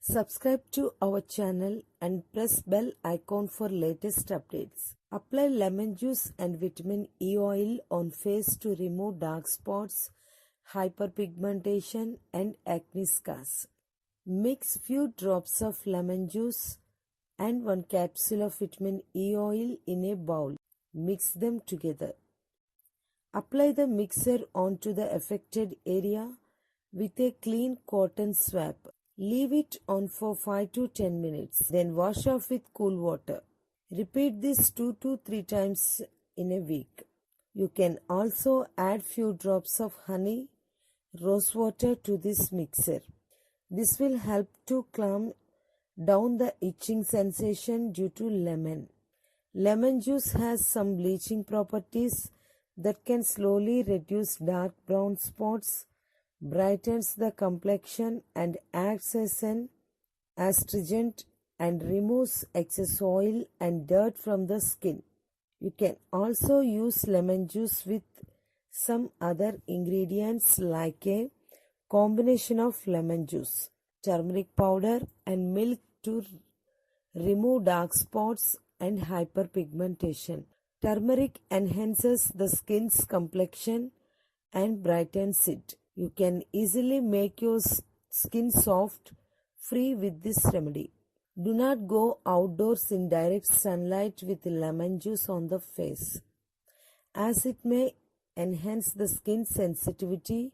Subscribe to our channel and press bell icon for latest updates. Apply lemon juice and vitamin E oil on face to remove dark spots, hyperpigmentation and acne scars. Mix few drops of lemon juice and 1 capsule of vitamin E oil in a bowl. Mix them together. Apply the mixture onto the affected area with a clean cotton swab. Leave it on for 5 to 10 minutes. Then wash off with cool water. Repeat this 2 to 3 times in a week. You can also add few drops of honey, rose water to this mixture. This will help to calm down the itching sensation due to lemon. Lemon juice has some bleaching properties that can slowly reduce dark brown spots, brightens the complexion and acts as an astringent and removes excess oil and dirt from the skin. You can also use lemon juice with some other ingredients like a combination of lemon juice, turmeric powder and milk to remove dark spots and hyperpigmentation. Turmeric enhances the skin's complexion and brightens it. You can easily make your skin soft, free with this remedy. Do not go outdoors in direct sunlight with lemon juice on the face, as it may enhance the skin sensitivity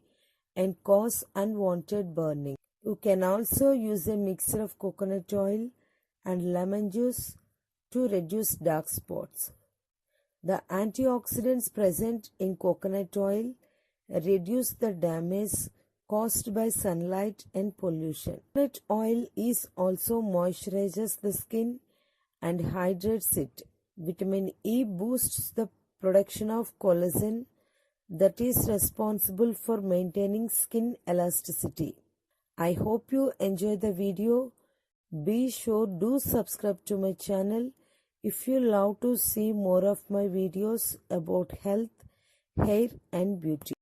and cause unwanted burning. You can also use a mixture of coconut oil and lemon juice to reduce dark spots. The antioxidants present in coconut oil reduce the damage caused by sunlight and pollution. Coconut oil is also moisturizes the skin and hydrates it. Vitamin E boosts the production of collagen that is responsible for maintaining skin elasticity. I hope you enjoy the video. Be sure to subscribe to my channel if you love to see more of my videos about health, hair and beauty.